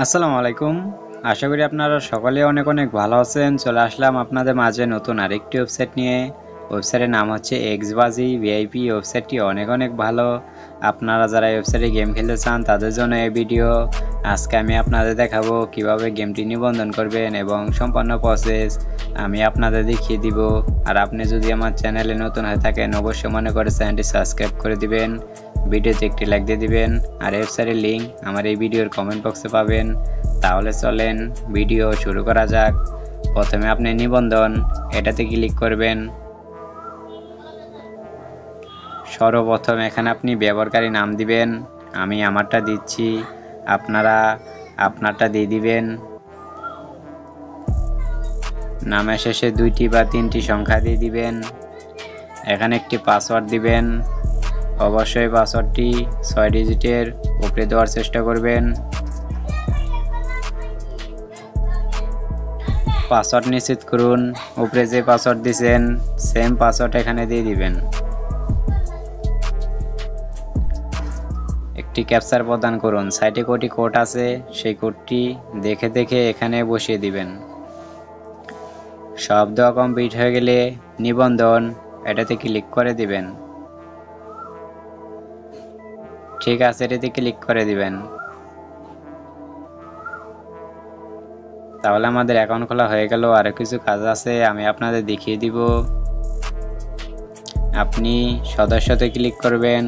আসসালামু আলাইকুম। আশা করি আপনারা সকলে অনেক অনেক ভালো আছেন। চলে আসলাম আপনাদের মাঝে নতুন আরেকটি ওয়েবসাইট নিয়ে। ওয়েবসাইটের নাম হচ্ছে এক্সবাজি ভিআইপি। ওয়েবসাইটটি অনেক অনেক ভালো। আপনারা যারা ওয়েবসাইটে গেম খেলতে চান তাদের জন্য এই ভিডিও। আজকে আমি আপনাদের দেখাবো কিভাবে গেমটি নিবন্ধন করবেন এবং সম্পূর্ণ প্রসেস আমি আপনাদের দেখিয়ে দিব। আর আপনি যদি আমার চ্যানেলে নতুন হয়ে থাকেন অবশ্যই মনে করে চ্যানেলটি সাবস্ক্রাইব করে দিবেন, ভিডিওতে একটি লাইক দিয়ে দিবেন। আর ওয়েবসাইটের লিঙ্ক আমার এই ভিডিওর কমেন্ট বক্সে পাবেন। তাহলে চলেন ভিডিও শুরু করা যাক। প্রথমে আপনি নিবন্ধন এটাতে ক্লিক করবেন। সর্বপ্রথম এখানে আপনি ব্যবহারকারী নাম দিবেন। আমি আমারটা দিচ্ছি, আপনারা আপনারটা দিয়ে দিবেন। নামের শেষে 2টি বা 3টি সংখ্যা দিয়ে দিবেন। এখানে একটি পাসওয়ার্ড দিবেন। অবশ্যই পাসওয়ার্ডটি 6 ডিজিটের উপরে দেওয়ার চেষ্টা করবেন। পাসওয়ার্ড নিশ্চিত করুন। উপরে যে পাসওয়ার্ড দিয়েছেন সেম পাসওয়ার্ড এখানে দিয়ে দিবেন। একটি ক্যাপচার প্রদান করুন। সাইটে কোটি কোড আছে, সেই কোডটি দেখে দেখে এখানে বসিয়ে দিবেন। সব দেওয়া কমপ্লিট হয়ে গেলে নিবন্ধন এটাতে ক্লিক করে দিবেন। ঠিক আছে, এটাতে ক্লিক করে দিবেন। তাহলে আমাদের অ্যাকাউন্ট খোলা হয়ে গেল। আরো কিছু কাজ আছে, আমি আপনাদের দেখিয়ে দিব। আপনি সদস্যতে ক্লিক করবেন।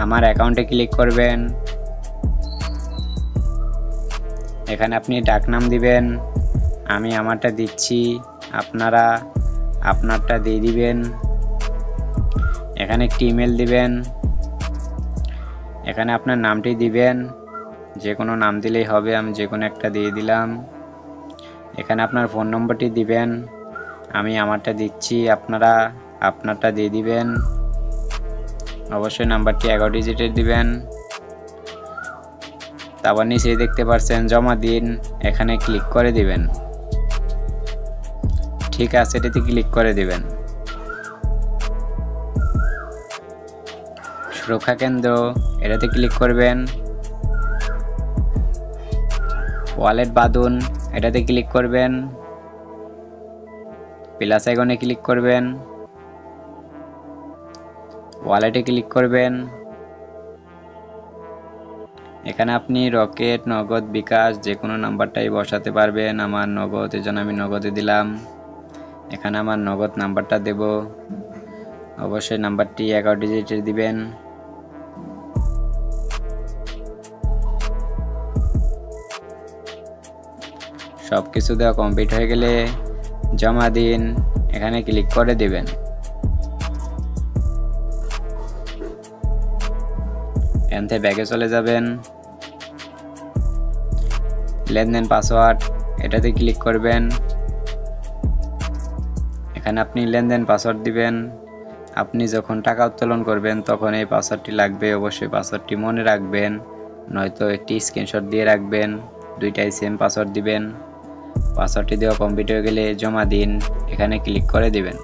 আমার অ্যাকাউন্টে ক্লিক করবেন। এখানে আপনি ডাকনাম দিবেন। আমি আমারটা দিচ্ছি, আপনারা আপনারটা দিয়ে দিবেন। এখানে একটি ইমেল দিবেন। এখানে আপনার নামটি দিবেন, যে কোনো নাম দিলেই হবে, আমি যে কোনো একটা দিয়ে দিলাম। এখানে আপনার ফোন নম্বরটি দিবেন। আমি আমারটা দিচ্ছি, আপনারা আপনারটা দিয়ে দিবেন। অবশ্যই নাম্বারটি 11 ডিজিটের দিবেন। তারপর নিচে দেখতে পাচ্ছেন জমা দিন, এখানে ক্লিক করে দিবেন। ঠিক আছে, এটাতে ক্লিক করে দিবেন। সুরক্ষা কেন্দ্র এটাতে ক্লিক করবেন। ওয়ালেট বাঁধুন এটাতে ক্লিক করবেন। প্লাস আইকনে ক্লিক করবেন। ওয়ালেটে ক্লিক করবেন। এখানে আপনি রকেট, নগদ, বিকাশ যে কোনো নাম্বারটাই বসাতে পারবেন। আমার নগদ, এজন্য আমি নগদে দিলাম। এখানে আমার নগদ নাম্বারটা দেব। অবশ্যই নাম্বারটি 11 ডিজিটের দিবেন। সব কিছু দেওয়া কমপ্লিট হয়ে গেলে জমা দিন এখানে ক্লিক করে দিবেন। এখানে ব্যাগে চলে যাবেন। লেনদেন পাসওয়ার্ড এটাতে ক্লিক করবেন। এখানে আপনি লেনদেন পাসওয়ার্ড দিবেন। আপনি যখন টাকা উত্তোলন করবেন তখন এই পাসওয়ার্ডটি লাগবে। অবশ্যই পাসওয়ার্ডটি মনে রাখবেন, নয়তো একটি স্ক্রিনশট দিয়ে রাখবেন। দুইটাই সেম পাসওয়ার্ড দিবেন। পাসওয়ার্ডটি দেওয়া কমপ্লিট হয়ে গেলে জমা দিন এখানে ক্লিক করে দিবেন।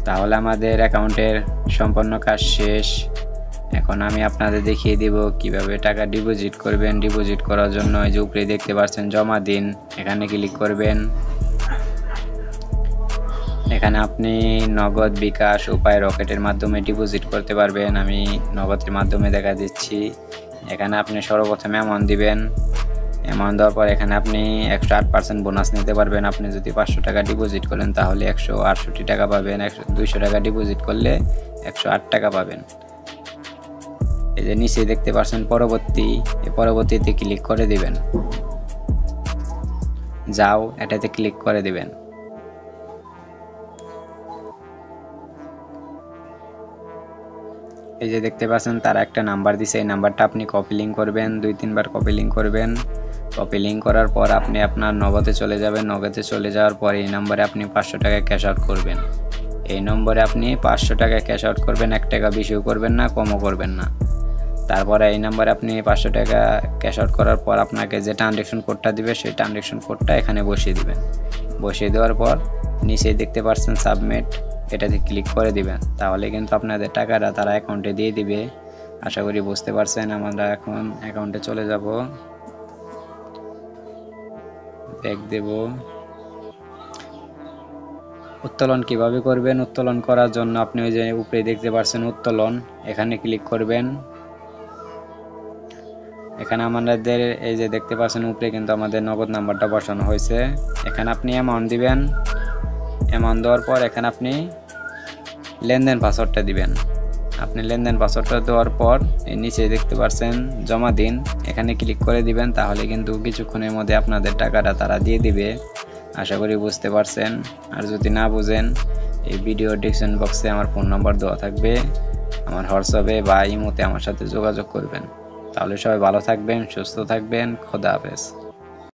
তাহলে আমাদের অ্যাকাউন্টের সম্পূর্ণ কাজ শেষ। এখন আমি আপনাদের দেখিয়ে দিব কিভাবে টাকা ডিপোজিট করবেন। ডিপোজিট করার জন্য এই যে উপরে দেখতে পাচ্ছেন জমা দিন, এখানে ক্লিক করবেন। এখানে আপনি নগদ, বিকাশ, উপায়, রকেটের মাধ্যমে ডিপোজিট করতে পারবেন। আমি নগদের মাধ্যমে দেখা দিচ্ছি। এখানে আপনি সর্বপ্রথম অ্যামাউন্ট দিবেন। অ্যামাউন্ট দেওয়ার পর এখানে আপনি 108% বোনাস নিতে পারবেন। আপনি যদি 500 টাকা ডিপোজিট করেন তাহলে 168 টাকা পাবেন। 200 টাকা ডিপোজিট করলে 108 টাকা পাবেন। এই যে নিচে দেখতে পাচ্ছেন পরবর্তী, এই পরবর্তীতে ক্লিক করে দিবেন। যাও এটাতে ক্লিক করে দিবেন। এই যে দেখতে পাচ্ছেন তারা একটা নাম্বার দিছে, এই নাম্বারটা আপনি কপি লিঙ্ক করবেন। 2-3 বার কপি লিঙ্ক করবেন। কপি লিঙ্ক করার পর আপনি আপনার নগদে চলে যাবেন। নগদে চলে যাওয়ার পর এই নম্বরে আপনি 500 টাকা ক্যাশ আউট করবেন। এই নম্বরে আপনি 500 টাকা ক্যাশ আউট করবেন। 1 টাকা বেশিও করবেন না, কমও করবেন না। তারপরে এই নম্বরে আপনি 500 টাকা ক্যাশ আউট করার পর আপনাকে যে ট্রানজ্যাকশন কোডটা দিবে সেই ট্রানজ্যাকশন কোডটা এখানে বসিয়ে দিবেন। বসিয়ে দেওয়ার পর নিচে দেখতে পাচ্ছেন সাবমিট, এটাতে ক্লিক করে দিবেন, তাহলে কিন্তু আপনাদের টাকাটা তারা অ্যাকাউন্টে দিয়ে দিবে। আশা করি বুঝতে পারছেন। আমরা এখন অ্যাকাউন্টে চলে যাব, ব্যাক দেব। উত্তোলন কিভাবে করবেন? উত্তোলন করার জন্য আপনি ওই যে উপরে দেখতে পাচ্ছেন উত্তোলন, এখানে ক্লিক করবেন। এখানে আমাদের এই যে দেখতে পাচ্ছেন উপরে কিন্তু আমাদের নগদ নাম্বারটা বসানো হয়েছে। এখানে আপনি অ্যামাউন্ট দিবেন, অ্যামাউন্ট দেওয়ার পর এখানে আপনি লেনদেন পাসওয়ার্ডটা দিবেন। আপনি লেনদেন পাসওয়ার্ডটা দেওয়ার পর এই নিচে দেখতে পাচ্ছেন জমা দিন, এখানে ক্লিক করে দিবেন, তাহলে কিন্তু কিছুক্ষণের মধ্যে আপনাদের টাকাটা তারা দিয়ে দিবে। আশা করি বুঝতে পারছেন। আর যদি না বুঝেন, এই ভিডিও ডেসক্রিপশন বক্সে আমার ফোন নাম্বার দেওয়া থাকবে, আমার হোয়াটসঅ্যাপে বা ইমোতে আমার সাথে যোগাযোগ করবেন। তাহলে সবাই ভালো থাকবেন, সুস্থ থাকবেন। খোদা হাফেজ।